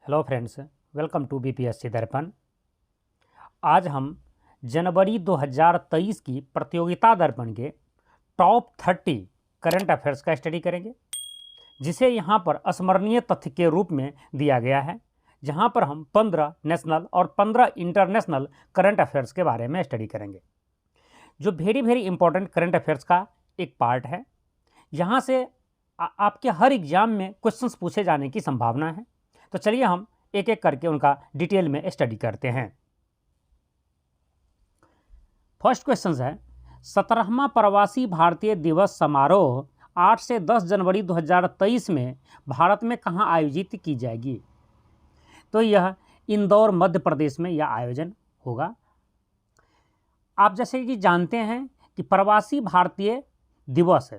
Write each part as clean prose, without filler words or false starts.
Hello friends, welcome to BPSC Darpan. आज हम जनवरी 2023 की प्रतियोगिता दर्पण के टॉप 30 करंट अफेयर्स का स्टडी करेंगे, जिसे यहाँ पर स्मरणीय तथ्य के रूप में दिया गया है, जहाँ पर हम 15 नेशनल और 15 इंटरनेशनल करंट अफेयर्स के बारे में स्टडी करेंगे, जो वेरी इंपॉर्टेंट करंट अफेयर्स का एक पार्ट है। यहाँ से आपके हर एग्जाम में क्वेश्चंस पूछे जाने की संभावना है। तो चलिए हम एक एक करके उनका डिटेल में स्टडी करते हैं। फर्स्ट क्वेश्चन है, 17वां प्रवासी भारतीय दिवस समारोह 8 से 10 जनवरी 2023 में भारत में कहाँ आयोजित की जाएगी? तो यह इंदौर मध्य प्रदेश में यह आयोजन होगा। आप जैसे कि जानते हैं कि प्रवासी भारतीय दिवस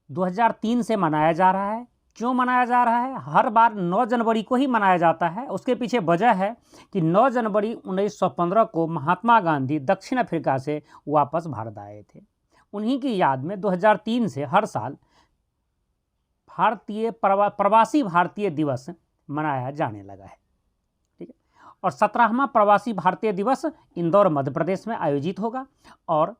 2003 से मनाया जा रहा है। क्यों मनाया जा रहा है? हर बार 9 जनवरी को ही मनाया जाता है। उसके पीछे वजह है कि 9 जनवरी 1915 को महात्मा गांधी दक्षिण अफ्रीका से वापस भारत आए थे। उन्हीं की याद में 2003 से हर साल प्रवासी भारतीय दिवस मनाया जाने लगा है। ठीक है। और 17वां प्रवासी भारतीय दिवस इंदौर मध्य प्रदेश में आयोजित होगा और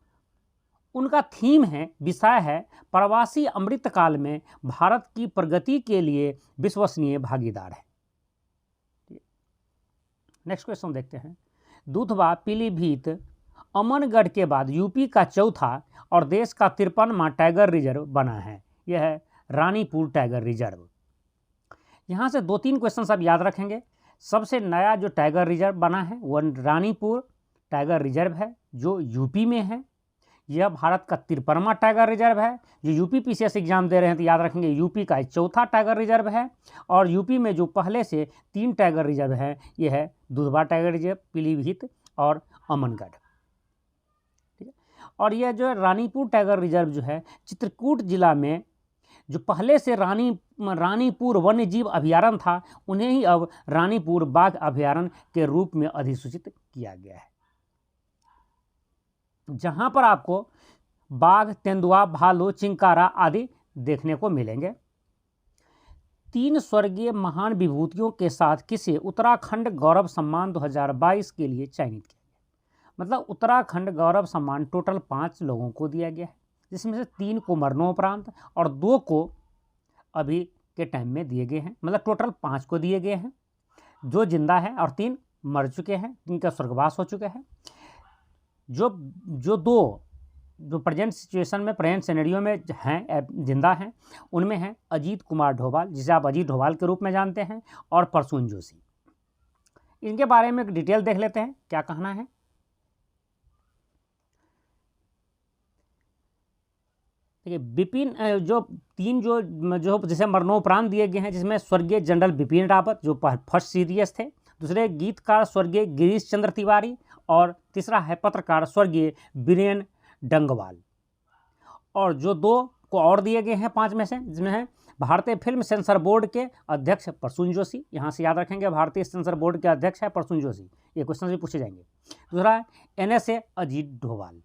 उनका थीम है, विषय है, प्रवासी अमृतकाल में भारत की प्रगति के लिए विश्वसनीय भागीदार है। नेक्स्ट क्वेश्चन देखते हैं। दुधवा पीलीभीत अमनगढ़ के बाद यूपी का चौथा और देश का 53वां टाइगर रिजर्व बना है। यह है रानीपुर टाइगर रिजर्व। यहाँ से 2-3 क्वेश्चन आप याद रखेंगे। सबसे नया जो टाइगर रिजर्व बना है वह रानीपुर टाइगर रिजर्व है, जो यूपी में है। यह भारत का 53वां टाइगर रिजर्व है। जो यूपी पीसीएस एग्जाम दे रहे हैं तो याद रखेंगे, यूपी का चौथा टाइगर रिजर्व है। और यूपी में जो पहले से 3 टाइगर रिजर्व है, यह है दुधवा टाइगर रिजर्व, पीलीभीत और अमनगढ़। ठीक है। और यह जो रानीपुर टाइगर रिजर्व जो है चित्रकूट जिला में, जो पहले से रानीपुर वन्य जीव अभयारण्य था, उन्हें ही अब रानीपुर बाघ अभयारण्य के रूप में अधिसूचित किया गया है, जहां पर आपको बाघ, तेंदुआ, भालू, चिंकारा आदि देखने को मिलेंगे। 3 स्वर्गीय महान विभूतियों के साथ किसे उत्तराखंड गौरव सम्मान 2022 के लिए चयनित किया गया? मतलब उत्तराखंड गौरव सम्मान टोटल 5 लोगों को दिया गया है, जिसमें से 3 को मरणोपरांत और 2 को अभी के टाइम में दिए गए हैं। मतलब टोटल 5 को दिए गए हैं, जो जिंदा है और 3 मर चुके हैं, जिनका स्वर्गवास हो चुका है। जो 2 जो प्रेजेंट सिचुएशन में, प्रेजेंट सिनेरियो में हैं, जिंदा हैं, उनमें हैं अजीत कुमार डोभाल, जिसे आप अजीत डोभाल के रूप में जानते हैं, और प्रसून जोशी। इनके बारे में एक डिटेल देख लेते हैं, क्या कहना है। देखिए, बिपिन जो 3 जो जिसे मरणोपरांत दिए गए हैं, जिसमें स्वर्गीय जनरल बिपिन रावत जो फर्स्ट सीडीएस थे, दूसरे गीतकार स्वर्गीय गिरीश चंद्र तिवारी, और तीसरा है पत्रकार स्वर्गीय बीरेन डंगवाल। और जो 2 को और दिए गए हैं 5 में से, जिसमें है भारतीय फिल्म सेंसर बोर्ड के अध्यक्ष प्रसून जोशी। यहाँ से याद रखेंगे, भारतीय सेंसर बोर्ड के अध्यक्ष है प्रसून जोशी। ये क्वेश्चन भी पूछे जाएंगे। दूसरा है NSA अजीत डोभाल।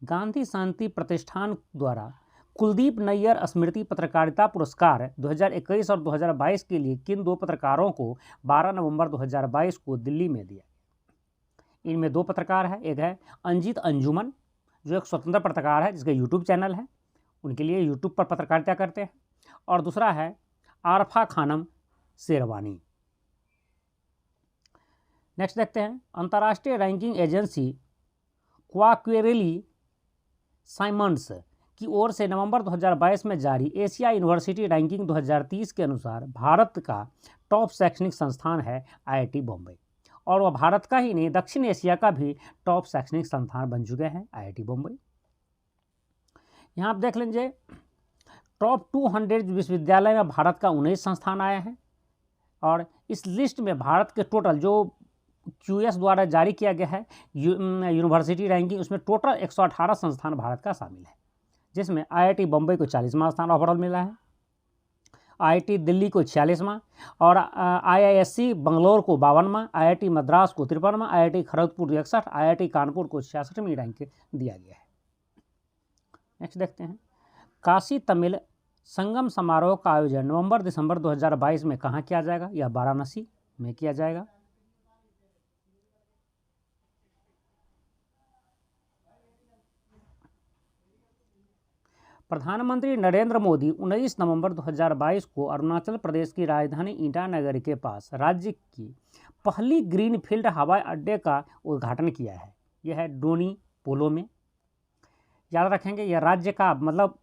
गांधी शांति प्रतिष्ठान द्वारा कुलदीप नैयर स्मृति पत्रकारिता पुरस्कार 2021 और 2022 के लिए किन 2 पत्रकारों को 12 नवंबर 2022 को दिल्ली में दिया? इनमें 2 पत्रकार हैं। एक है अंजित अंजुमन, जो एक स्वतंत्र पत्रकार है, जिसका यूट्यूब चैनल है, उनके लिए यूट्यूब पर पत्रकारिता करते हैं। और दूसरा है आरफा खानम शेरवानी। नेक्स्ट देखते हैं। अंतर्राष्ट्रीय रैंकिंग एजेंसी क्वाक्वेरेली साइमंड्स की ओर से नवंबर 2022 में जारी एशिया यूनिवर्सिटी रैंकिंग 2030 के अनुसार भारत का टॉप शैक्षणिक संस्थान है IIT बॉम्बे। और वह भारत का ही नहीं, दक्षिण एशिया का भी टॉप शैक्षणिक संस्थान बन चुके हैं IIT बॉम्बे। यहाँ आप देख लीजिए, टॉप 200 विश्वविद्यालय में भारत का 19 संस्थान आए हैं। और इस लिस्ट में भारत के टोटल जो QS द्वारा जारी किया गया है यूनिवर्सिटी रैंकिंग, उसमें टोटल 118 संस्थान भारत का शामिल है, जिसमें IIT बॉम्बे को 40वां स्थान ओवरऑल मिला है, IIT दिल्ली को 46वां, और IISc बंगलोर को 52वां, IIT मद्रास को 53वां, IIT खड़गपुर 61, IIT कानपुर को 66वीं रैंक दिया गया है। नेक्स्ट देखते हैं। काशी तमिल संगम समारोह का आयोजन नवंबर दिसंबर 2022 में कहाँ किया जाएगा? यह वाराणसी में किया जाएगा। प्रधानमंत्री नरेंद्र मोदी 19 नवंबर 2022 को अरुणाचल प्रदेश की राजधानी ईटानगर के पास राज्य की पहली ग्रीनफील्ड हवाई अड्डे का उद्घाटन किया है। यह है डोनी पोलो में। याद रखेंगे, यह राज्य का मतलब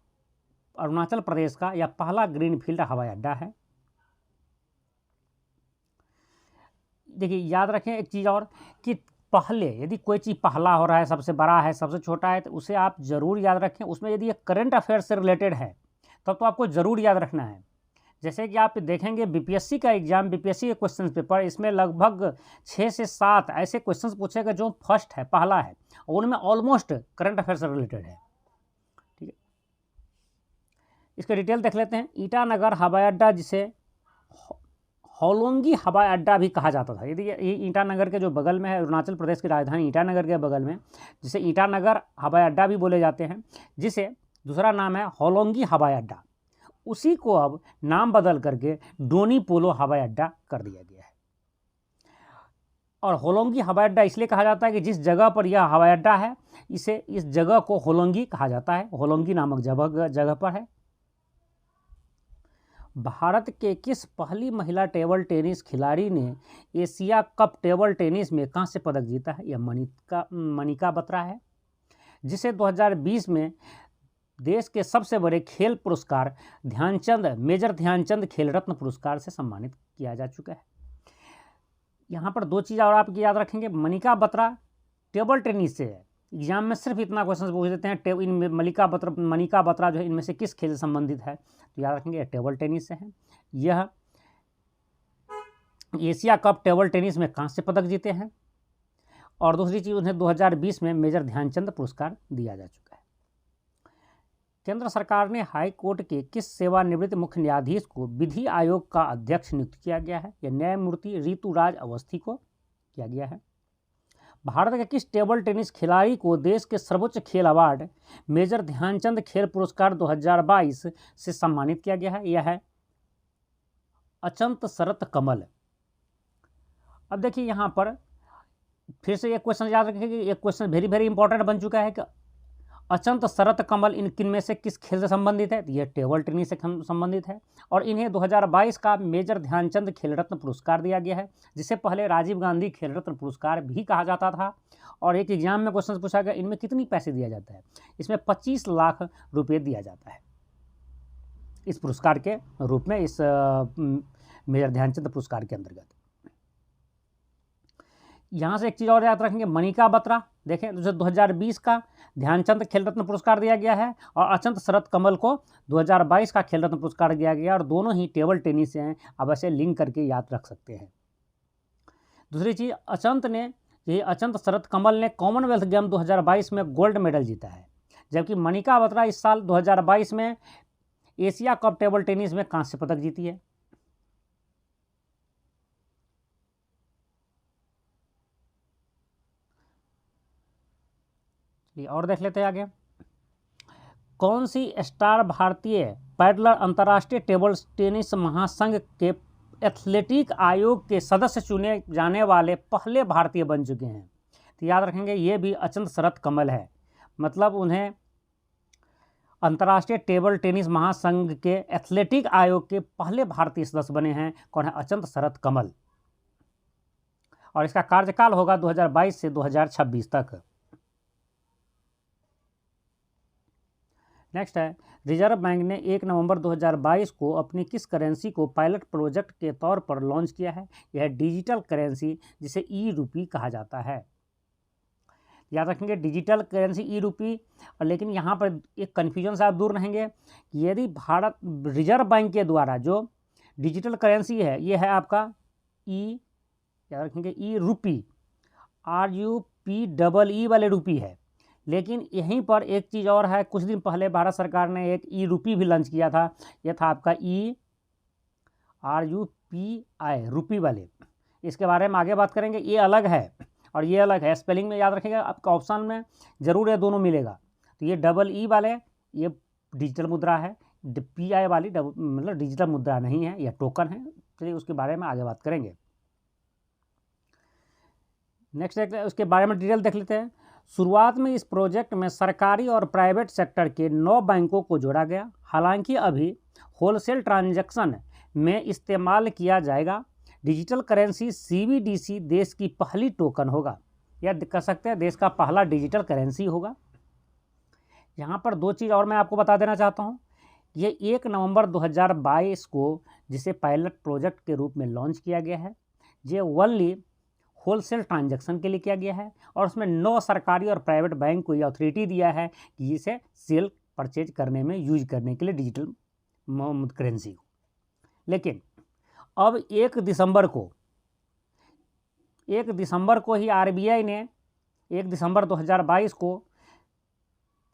अरुणाचल प्रदेश का यह पहला ग्रीनफील्ड हवाई अड्डा है। देखिए याद रखें एक चीज़ और कि पहले यदि कोई चीज़ पहला हो रहा है, सबसे बड़ा है, सबसे छोटा है, तो उसे आप ज़रूर याद रखें। उसमें यदि ये करंट अफेयर्स से रिलेटेड है तब तो आपको ज़रूर याद रखना है। जैसे कि आप देखेंगे बीपीएससी का एग्जाम, बीपीएससी के क्वेश्चन पेपर, इसमें लगभग 6 से 7 ऐसे क्वेश्चंस पूछेगा जो फर्स्ट है, पहला है, और उनमें ऑलमोस्ट करंट अफेयर से रिलेटेड है। ठीक है, इसके डिटेल देख लेते हैं। ईटानगर हवाई अड्डा, जिसे होलोंगी हवाई अड्डा भी कहा जाता था, यदि ये ईटानगर के जो बगल में है, अरुणाचल प्रदेश की राजधानी ईटानगर के बगल में, जिसे ईटानगर हवाई अड्डा भी बोले जाते हैं, जिसे दूसरा नाम है होलोंगी हवाई अड्डा, उसी को अब नाम बदल करके डोनी पोलो हवाई अड्डा कर दिया गया है। और होलोंगी हवाई अड्डा इसलिए कहा जाता है कि जिस जगह पर यह हवाई अड्डा है, इस जगह को होलोंगी कहा जाता है, होलोंगी नामक जगह पर है। भारत के किस पहली महिला टेबल टेनिस खिलाड़ी ने एशिया कप टेबल टेनिस में कांस्य पदक जीता है? यह मनिका बत्रा है, जिसे 2020 में देश के सबसे बड़े खेल पुरस्कार मेजर ध्यानचंद खेल रत्न पुरस्कार से सम्मानित किया जा चुका है। यहाँ पर दो चीज़ और आपकी याद रखेंगे। मनिका बत्रा टेबल टेनिस से है, एग्जाम में सिर्फ इतना क्वेश्चन पूछ देते हैं, इन मनिका बत्रा जो है इनमें से किस खेल से संबंधित है? तो याद रखेंगे यह टेबल टेनिस से है। यह एशिया कप टेबल टेनिस में कांस्य पदक जीते हैं। और दूसरी चीज़, उन्हें 2020 में मेजर ध्यानचंद पुरस्कार दिया जा चुका है। केंद्र सरकार ने हाई कोर्ट के किस सेवानिवृत्त मुख्य न्यायाधीश को विधि आयोग का अध्यक्ष नियुक्त किया गया है? यह न्यायमूर्ति ऋतुराज अवस्थी को किया गया है। भारत के किस टेबल टेनिस खिलाड़ी को देश के सर्वोच्च खेल अवार्ड मेजर ध्यानचंद खेल पुरस्कार 2022 से सम्मानित किया गया है? यह है अचंत शरत कमल। अब देखिए यहाँ पर फिर से एक क्वेश्चन याद रखिए कि एक क्वेश्चन वेरी वेरी इंपॉर्टेंट बन चुका है कि अचंत शरत कमल इन किन में से किस खेल से संबंधित है? यह टेबल टेनिस से संबंधित है। और इन्हें 2022 का मेजर ध्यानचंद खेल रत्न पुरस्कार दिया गया है, जिसे पहले राजीव गांधी खेल रत्न पुरस्कार भी कहा जाता था। और एक एग्जाम में क्वेश्चन पूछा गया, इनमें कितनी पैसे दिया जाता है? इसमें 25 लाख रुपये दिया जाता है इस पुरस्कार के रूप में, इस मेजर ध्यानचंद पुरस्कार के अंतर्गत। यहाँ से एक चीज़ और याद रखेंगे, मनिका बत्रा देखें, उसे 2020 का ध्यानचंद खेल रत्न पुरस्कार दिया गया है, और अचंत शरत कमल को 2022 का खेल रत्न पुरस्कार दिया गया, और दोनों ही टेबल टेनिस से हैं। अब ऐसे लिंक करके याद रख सकते हैं। दूसरी चीज़, अचंत शरत कमल ने कॉमनवेल्थ गेम 2022 में गोल्ड मेडल जीता है, जबकि मनिका बत्रा इस साल 2022 में एशिया कप टेबल टेनिस में कांस्य पदक जीती है। और देख लेते हैं आगे। कौन सी स्टार भारतीय पैडलर अंतर्राष्ट्रीय टेबल टेनिस महासंघ के एथलेटिक आयोग के सदस्य चुने जाने वाले पहले भारतीय बन चुके हैं? तो याद रखेंगे ये भी अचंत शरत कमल है, मतलब उन्हें अंतर्राष्ट्रीय टेबल टेनिस महासंघ के एथलेटिक आयोग के पहले भारतीय सदस्य बने हैं। कौन है? अचंत शरत कमल। और इसका कार्यकाल होगा 2022 से 2026 तक। नेक्स्ट है, रिजर्व बैंक ने 1 नवंबर 2022 को अपनी किस करेंसी को पायलट प्रोजेक्ट के तौर पर लॉन्च किया है? यह डिजिटल करेंसी, जिसे ई रूपी कहा जाता है। याद रखेंगे डिजिटल करेंसी ई रूपी। लेकिन यहाँ पर एक कन्फ्यूजन से आप दूर रहेंगे कि यदि भारत रिजर्व बैंक के द्वारा जो डिजिटल करेंसी है, ये है आपका ई, याद रखेंगे ई रूपी, RUPEE वाले रूपी है। लेकिन यहीं पर एक चीज़ और है, कुछ दिन पहले भारत सरकार ने एक ई रूपी भी लॉन्च किया था। यह था आपका RUPI रूपी वाले। इसके बारे में आगे बात करेंगे। ये अलग है और ये अलग है, स्पेलिंग में याद रखिएगा, आपका ऑप्शन में ज़रूर ये दोनों मिलेगा। तो ये EE वाले ये डिजिटल मुद्रा है, PI वाली मतलब डिजिटल मुद्रा नहीं है, यह टोकन है। चलिए उसके बारे में आगे बात करेंगे। नेक्स्ट देखते हैं, उसके बारे में डिटेल देख लेते हैं। शुरुआत में इस प्रोजेक्ट में सरकारी और प्राइवेट सेक्टर के 9 बैंकों को जोड़ा गया। हालांकि अभी होलसेल ट्रांजैक्शन में इस्तेमाल किया जाएगा। डिजिटल करेंसी CBDC देश की पहली टोकन होगा, या कह सकते हैं देश का पहला डिजिटल करेंसी होगा। यहाँ पर 2 चीज़ और मैं आपको बता देना चाहता हूँ। ये 1 नवंबर 2022 को जिसे पायलट प्रोजेक्ट के रूप में लॉन्च किया गया है। ये ओनली होलसेल ट्रांजैक्शन के लिए किया गया है, और उसमें 9 सरकारी और प्राइवेट बैंक को ये अथॉरिटी दिया है कि इसे सेल परचेज करने में यूज करने के लिए डिजिटल करेंसी को। लेकिन अब 1 दिसंबर को ही RBI ने 1 दिसंबर 2022 को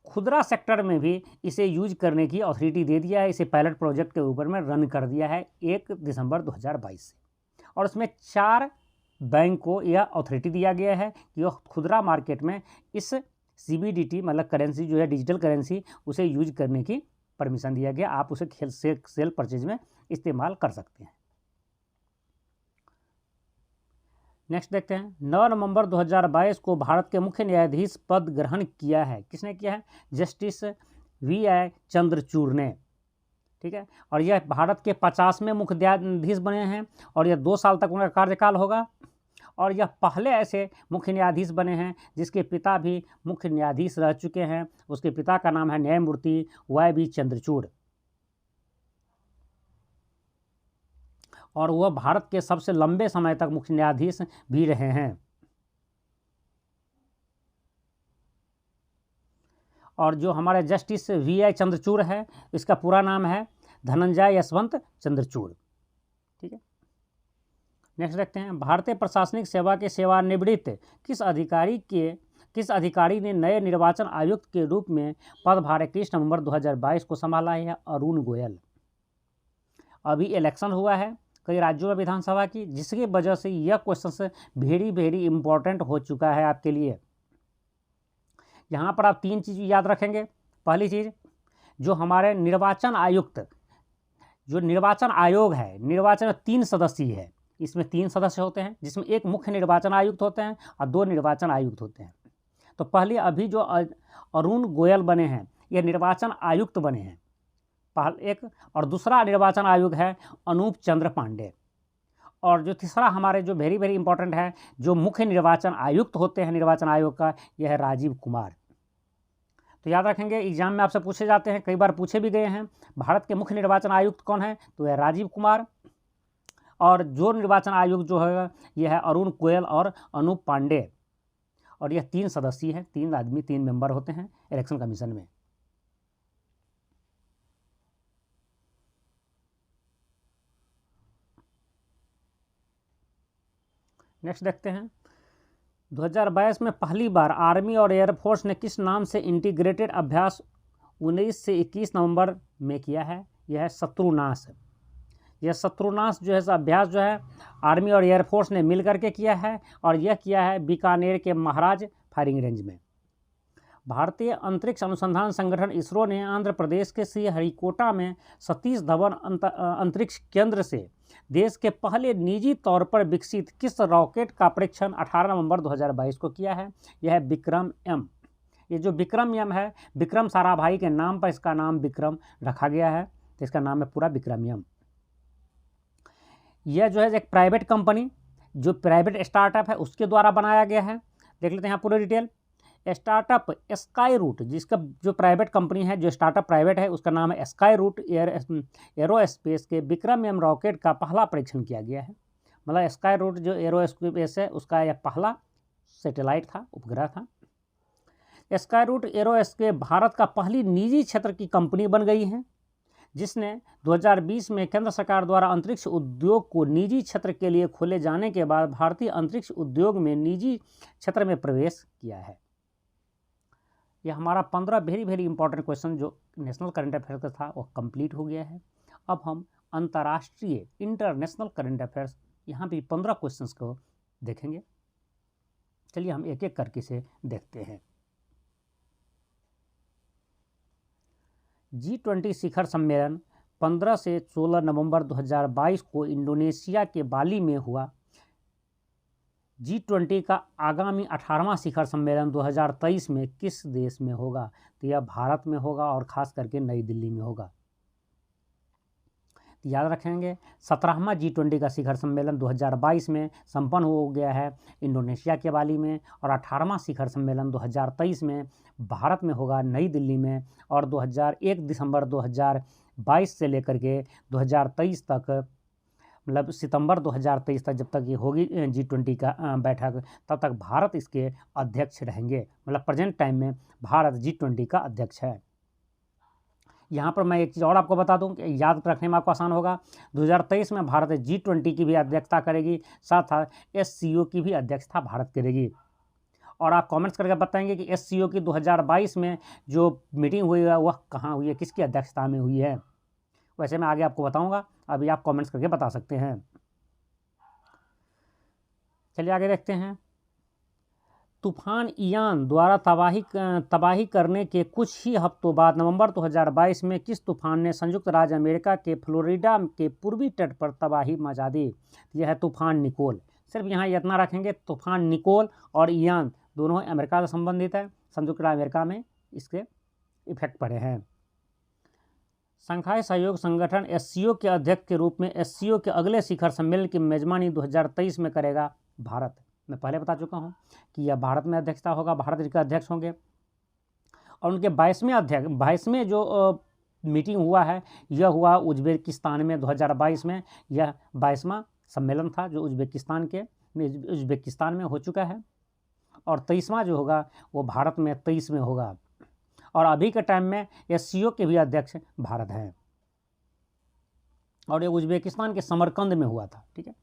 खुदरा सेक्टर में भी इसे यूज करने की अथॉरिटी दे दिया है। इसे पायलट प्रोजेक्ट के ऊपर में रन कर दिया है 1 दिसंबर 2022 से, और उसमें 4 बैंक को यह अथॉरिटी दिया गया है कि वह खुदरा मार्केट में इस CBDT मतलब करेंसी जो है डिजिटल करेंसी उसे यूज करने की परमिशन दिया गया। आप उसे सेल परचेज में इस्तेमाल कर सकते हैं। नेक्स्ट देखते हैं, 9 नवंबर 2022 को भारत के मुख्य न्यायाधीश पद ग्रहण किया है। किसने किया है? जस्टिस VI चंद्रचूड़ ने। ठीक है, और यह भारत के 50वें मुख्य न्यायाधीश बने हैं, और यह 2 साल तक उनका कार्यकाल होगा। और यह पहले ऐसे मुख्य न्यायाधीश बने हैं जिसके पिता भी मुख्य न्यायाधीश रह चुके हैं। उसके पिता का नाम है न्यायमूर्ति YB चंद्रचूड़, और वह भारत के सबसे लंबे समय तक मुख्य न्यायाधीश भी रहे हैं। और जो हमारे जस्टिस VI चंद्रचूड़ है, इसका पूरा नाम है धनंजय यशवंत चंद्रचूड़। ठीक है, नेक्स्ट देखते हैं, भारतीय प्रशासनिक सेवा के सेवानिवृत्त किस अधिकारी ने नए निर्वाचन आयुक्त के रूप में पदभार 21 नवंबर 2022 को संभाला है? अरुण गोयल। अभी इलेक्शन हुआ है कई राज्यों में विधानसभा की, जिसकी वजह से यह क्वेश्चन वेरी इंपॉर्टेंट हो चुका है आपके लिए। यहाँ पर आप 3 चीज़ याद रखेंगे। पहली चीज़, जो हमारे निर्वाचन आयुक्त, जो निर्वाचन आयोग है, निर्वाचन 3 सदस्यीय है। इसमें 3 सदस्य होते हैं, जिसमें एक मुख्य निर्वाचन आयुक्त होते हैं और 2 निर्वाचन आयुक्त होते हैं। तो पहले अभी जो अरुण गोयल बने हैं, ये निर्वाचन आयुक्त बने हैं एक, और दूसरा निर्वाचन आयोग है अनूप चंद्र पांडे। और जो तीसरा हमारे जो वेरी इंपॉर्टेंट है, जो मुख्य निर्वाचन आयुक्त होते हैं निर्वाचन आयोग का, यह है राजीव कुमार। तो याद रखेंगे, एग्जाम में आपसे पूछे जाते हैं, कई बार पूछे भी गए हैं, भारत के मुख्य निर्वाचन आयुक्त कौन है? तो यह राजीव कुमार। और जो निर्वाचन आयोग जो है यह है अरुण गोयल और अनूप पांडे, और यह 3 सदस्यीय है, 3 आदमी 3 मेंबर होते हैं इलेक्शन कमीशन में। नेक्स्ट देखते हैं, 2022 में पहली बार आर्मी और एयरफोर्स ने किस नाम से इंटीग्रेटेड अभ्यास 19 से 21 नवंबर में किया है? यह है शत्रुनाश। यह शत्रुनाश जो है अभ्यास जो है आर्मी और एयरफोर्स ने मिल करके किया है, और यह किया है बीकानेर के महाराज फायरिंग रेंज में। भारतीय अंतरिक्ष अनुसंधान संगठन इसरो ने आंध्र प्रदेश के श्रीहरिकोटा में सतीश धवन अंतरिक्ष केंद्र से देश के पहले निजी तौर पर विकसित किस रॉकेट का परीक्षण 18 नवंबर 2022 को किया है? यह है विक्रम M। ये जो विक्रम M है, विक्रम साराभाई के नाम पर इसका नाम विक्रम रखा गया है, तो इसका नाम है पूरा विक्रम M। यह जो है एक प्राइवेट कंपनी, जो प्राइवेट स्टार्टअप है उसके द्वारा बनाया गया है। देख लेते हैं यहाँ पूरी डिटेल। स्टार्टअप स्काई रूट, जिसका जो प्राइवेट कंपनी है, जो स्टार्टअप प्राइवेट है, उसका नाम है स्काई रूट एरोस्पेस के विक्रम M रॉकेट का पहला परीक्षण किया गया है। मतलब स्काई रूट जो एरोस्पेस है उसका यह पहला सैटेलाइट था, उपग्रह था। स्काई रूट एरोस्पेस भारत का पहली निजी क्षेत्र की कंपनी बन गई है, जिसने 2020 में केंद्र सरकार द्वारा अंतरिक्ष उद्योग को निजी क्षेत्र के लिए खोले जाने के बाद भारतीय अंतरिक्ष उद्योग में निजी क्षेत्र में प्रवेश किया है। यह हमारा 15 वेरी इंपॉर्टेंट क्वेश्चन जो नेशनल करंट अफेयर्स का था वो कंप्लीट हो गया है। अब हम अंतर्राष्ट्रीय इंटरनेशनल करंट अफेयर्स यहाँ भी 15 क्वेश्चंस को देखेंगे। चलिए हम एक एक करके से देखते हैं। G20 शिखर सम्मेलन 15 से 16 नवंबर 2022 को इंडोनेशिया के बाली में हुआ। G20 का आगामी 18वां शिखर सम्मेलन 2023 में किस देश में होगा? तो यह भारत में होगा और ख़ास करके नई दिल्ली में होगा। तो याद रखेंगे 17वां G20 का शिखर सम्मेलन 2022 में संपन्न हो गया है इंडोनेशिया के बाली में, और 18वां शिखर सम्मेलन 2023 में भारत में होगा नई दिल्ली में। और 1 दिसंबर 2022 से लेकर के 2023 तक, मतलब सितंबर 2023 तक जब तक ये होगी G20 का बैठक, तब तक भारत इसके अध्यक्ष रहेंगे। मतलब प्रेजेंट टाइम में भारत G20 का अध्यक्ष है। यहाँ पर मैं एक चीज़ और आपको बता दूं कि याद रखने में आपको आसान होगा। 2023 में भारत G20 की भी अध्यक्षता करेगी, साथ साथ SCO की भी अध्यक्षता भारत करेगी। और आप कमेंट्स करके बताएंगे कि SCO की 2022 में जो मीटिंग हुई है वह कहाँ हुई है, किसकी अध्यक्षता में हुई है। वैसे मैं आगे आपको बताऊंगा, अभी आप कमेंट्स करके बता सकते हैं। चलिए आगे देखते हैं। तूफान इयान द्वारा तबाही करने के कुछ ही हफ्तों बाद नवंबर 2022 में किस तूफान ने संयुक्त राज्य अमेरिका के फ्लोरिडा के पूर्वी तट पर तबाही मचा दी? यह है तूफान निकोल। सिर्फ यहाँ इतना रखेंगे, तूफान निकोल और इयान दोनों अमेरिका से संबंधित है, संयुक्त राज्य अमेरिका में इसके इफेक्ट पड़े हैं। शंघाई सहयोग संगठन SCO के अध्यक्ष के रूप में SCO के अगले शिखर सम्मेलन की मेजबानी 2023 में करेगा भारत। मैं पहले बता चुका हूं कि यह भारत में अध्यक्षता होगा, भारत इसके अध्यक्ष होंगे। और उनके 22वें जो मीटिंग हुआ है यह हुआ उज्बेकिस्तान में 2022 में। यह 22वां सम्मेलन था जो उज्बेकिस्तान में हो चुका है। और 23वां जो होगा वो भारत में 23 में होगा। और अभी के टाइम में SCO के भी अध्यक्ष भारत हैं। और ये उज्बेकिस्तान के समरकंद में हुआ था। ठीक है।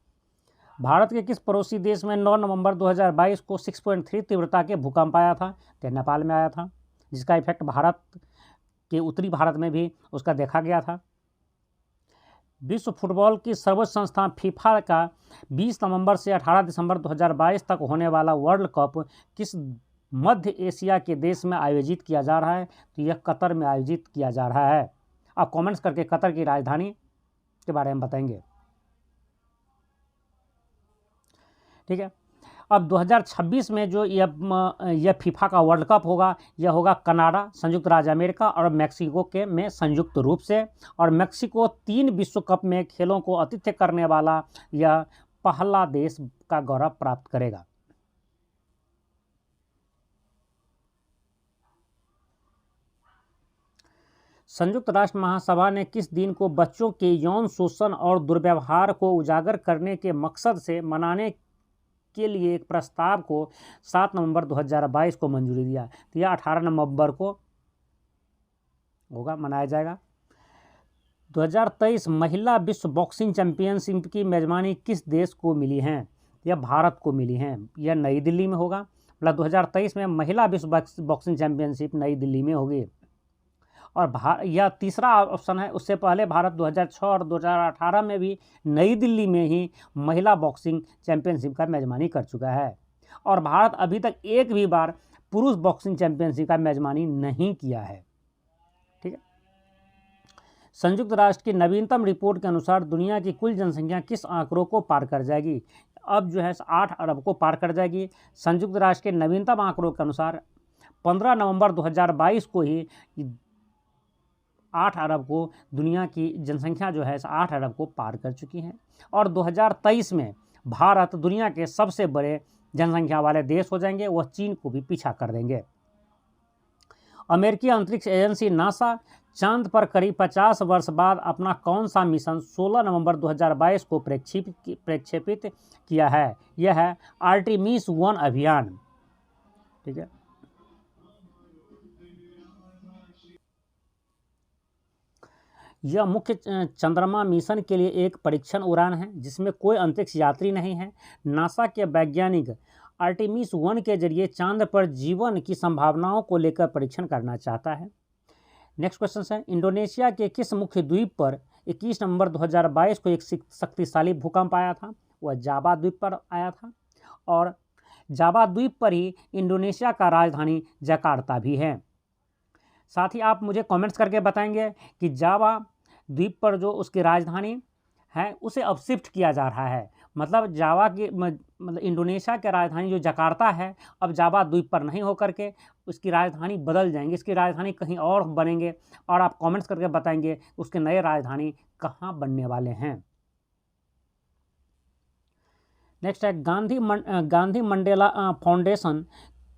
भारत के किस पड़ोसी देश में 9 नवंबर 2022 को 6.3 तीव्रता के भूकंप आया था? तो नेपाल में आया था, जिसका इफेक्ट भारत के उत्तरी भारत में भी उसका देखा गया था। विश्व फुटबॉल की सर्वोच्च संस्था फीफा का 20 नवंबर से 18 दिसंबर 2022 तक होने वाला वर्ल्ड कप किस मध्य एशिया के देश में आयोजित किया जा रहा है? तो यह कतर में आयोजित किया जा रहा है। आप कमेंट्स करके कतर की राजधानी के बारे में बताएंगे। ठीक है। अब 2026 में जो यह फीफा का वर्ल्ड कप होगा, यह होगा कनाडा, संयुक्त राज्य अमेरिका और मैक्सिको के में संयुक्त रूप से। और मैक्सिको 3 विश्व कप में खेलों को आतिथ्य करने वाला यह पहला देश का गौरव प्राप्त करेगा। संयुक्त राष्ट्र महासभा ने किस दिन को बच्चों के यौन शोषण और दुर्व्यवहार को उजागर करने के मकसद से मनाने के लिए एक प्रस्ताव को 7 नवंबर 2022 को मंजूरी दिया? तो यह 18 नवंबर को होगा, मनाया जाएगा। 2023 महिला विश्व बॉक्सिंग चैंपियनशिप की मेजबानी किस देश को मिली है? यह भारत को मिली है। यह नई दिल्ली में होगा। मतलब 2023 में महिला विश्व बॉक्सिंग चैंपियनशिप नई दिल्ली में होगी। और यह तीसरा ऑप्शन है। उससे पहले भारत 2006 और 2018 में भी नई दिल्ली में ही महिला बॉक्सिंग चैंपियनशिप का मेजबानी कर चुका है। और भारत अभी तक एक भी बार पुरुष बॉक्सिंग चैंपियनशिप का मेजबानी नहीं किया है। ठीक है। संयुक्त राष्ट्र की नवीनतम रिपोर्ट के अनुसार दुनिया की कुल जनसंख्या किस आंकड़ों को पार कर जाएगी? अब जो है 8 अरब को पार कर जाएगी। संयुक्त राष्ट्र के नवीनतम आंकड़ों के अनुसार 15 नवंबर 2022 को ही 8 अरब को दुनिया की जनसंख्या जो है 8 अरब को पार कर चुकी है। और 2023 में भारत दुनिया के सबसे बड़े जनसंख्या वाले देश हो जाएंगे, वह चीन को भी पीछा कर देंगे। अमेरिकी अंतरिक्ष एजेंसी नासा चांद पर करीब 50 वर्ष बाद अपना कौन सा मिशन 16 नवंबर 2022 को प्रक्षेपित किया है? यह है आर्टेमिस 1 अभियान। ठीक है। यह मुख्य चंद्रमा मिशन के लिए एक परीक्षण उड़ान है जिसमें कोई अंतरिक्ष यात्री नहीं है। नासा के वैज्ञानिक आर्टेमिस 1 के जरिए चांद पर जीवन की संभावनाओं को लेकर परीक्षण करना चाहता है। नेक्स्ट क्वेश्चन है, इंडोनेशिया के किस मुख्य द्वीप पर 21 नवंबर 2022 को एक शक्तिशाली भूकंप आया था? वह जावा द्वीप पर आया था। और जावा द्वीप पर ही इंडोनेशिया का राजधानी जकार्ता भी है। साथ ही आप मुझे कमेंट्स करके बताएंगे कि जावा द्वीप पर जो उसकी राजधानी है उसे अब शिफ्ट किया जा रहा है। मतलब जावा की मतलब इंडोनेशिया की राजधानी जो जकार्ता है अब जावा द्वीप पर नहीं होकर के उसकी राजधानी बदल जाएंगे, इसकी राजधानी कहीं और बनेंगे, और आप कमेंट्स करके बताएंगे उसके नए राजधानी कहाँ बनने वाले हैं। नेक्स्ट है गांधी मंडेला फाउंडेशन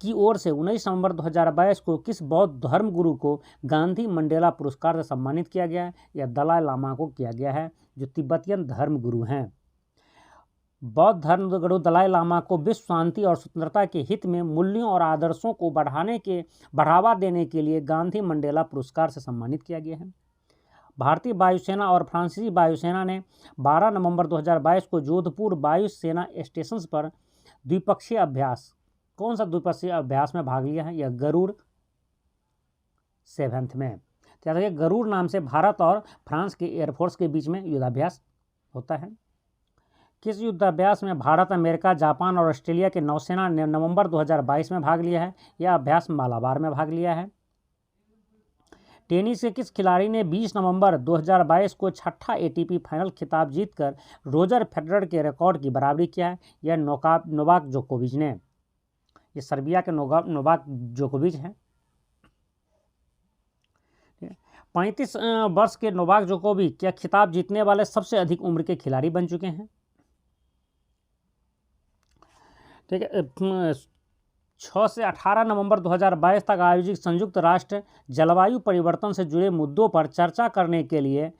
की ओर से 19 नवंबर 2022 को किस बौद्ध धर्म गुरु को गांधी मंडेला पुरस्कार से सम्मानित किया गया है? यह दलाई लामा को किया गया है, जो तिब्बतियन धर्म गुरु हैं। बौद्ध धर्म गुरु दलाई लामा को विश्व शांति और स्वतंत्रता के हित में मूल्यों और आदर्शों को बढ़ावा देने के लिए गांधी मंडेला पुरस्कार से सम्मानित किया गया है। भारतीय वायुसेना और फ्रांसीसी वायुसेना ने 12 नवंबर 2022 को जोधपुर वायु सेना स्टेशन पर द्विपक्षीय अभ्यास, कौन सा द्विपक्षीय अभ्यास में भाग लिया है? यह गरुड़ 7th में। तो याद गरुड़ नाम से भारत और फ्रांस के एयरफोर्स के बीच में युद्धाभ्यास होता है। किस युद्धाभ्यास में भारत, अमेरिका, जापान और ऑस्ट्रेलिया के नौसेना ने नवंबर 2022 में भाग लिया है? यह अभ्यास मालाबार में भाग लिया है। टेनिस के किस खिलाड़ी ने 20 नवंबर 2022 को छठा एटीपी फाइनल खिताब जीतकर रोजर फेडरर के रिकॉर्ड की बराबरी किया है? यह नोवाक जोकोविच ने। ये सर्बिया के नोवाक जोकोविच हैं। 35 वर्ष के नोवाक जोकोविच क्या खिताब जीतने वाले सबसे अधिक उम्र के खिलाड़ी बन चुके हैं। ठीक है। 6 से 18 नवंबर 2022 तक आयोजित संयुक्त राष्ट्र जलवायु परिवर्तन से जुड़े मुद्दों पर चर्चा करने के लिए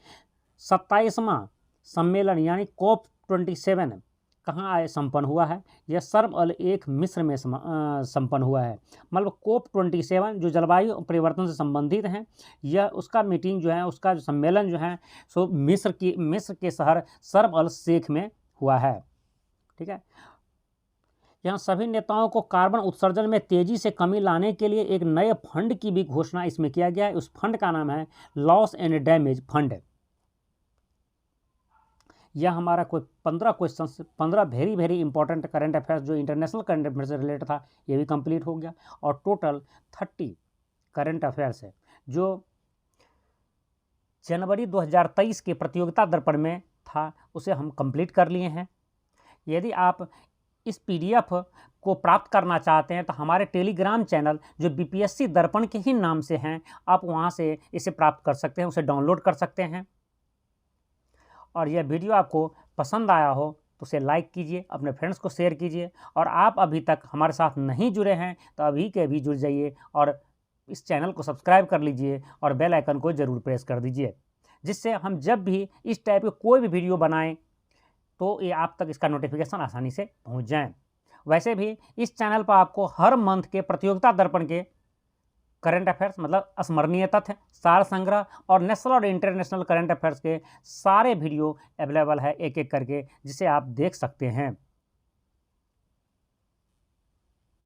27वां सम्मेलन यानी COP27 कहाँ संपन्न हुआ है? यह शर्म अल शेख मिस्र में संपन्न हुआ है। मतलब COP27 जो जलवायु परिवर्तन से संबंधित हैं, यह उसका मीटिंग जो है, उसका जो सम्मेलन जो है सो मिस्र के शहर शर्म अल शेख में हुआ है। ठीक है। यहाँ सभी नेताओं को कार्बन उत्सर्जन में तेजी से कमी लाने के लिए एक नए फंड की भी घोषणा इसमें किया गया है। उस फंड का नाम है लॉस एंड डैमेज फंड। यह हमारा कोई 15 question, 15 very important current affairs जो इंटरनेशनल करंट अफेयर्स से रिलेटेड था, ये भी कंप्लीट हो गया। और टोटल 30 करंट अफेयर्स है जो जनवरी 2023 के प्रतियोगिता दर्पण में था, उसे हम कंप्लीट कर लिए हैं। यदि आप इस PDF को प्राप्त करना चाहते हैं तो हमारे टेलीग्राम चैनल जो BPSC दर्पण के ही नाम से हैं, आप वहां से इसे प्राप्त कर सकते हैं, उसे डाउनलोड कर सकते हैं। और यह वीडियो आपको पसंद आया हो तो उसे लाइक कीजिए, अपने फ्रेंड्स को शेयर कीजिए, और आप अभी तक हमारे साथ नहीं जुड़े हैं तो अभी के अभी जुड़ जाइए और इस चैनल को सब्सक्राइब कर लीजिए और बेल आइकन को ज़रूर प्रेस कर दीजिए, जिससे हम जब भी इस टाइप के कोई भी वीडियो बनाएं तो ये आप तक इसका नोटिफिकेशन आसानी से पहुंच जाए। वैसे भी इस चैनल पर आपको हर मंथ के प्रतियोगिता दर्पण के करंट अफेयर्स मतलब स्मरणीय तथ्य, सार संग्रह और नेशनल और इंटरनेशनल करंट अफेयर्स के सारे वीडियो अवेलेबल है एक एक करके, जिसे आप देख सकते हैं।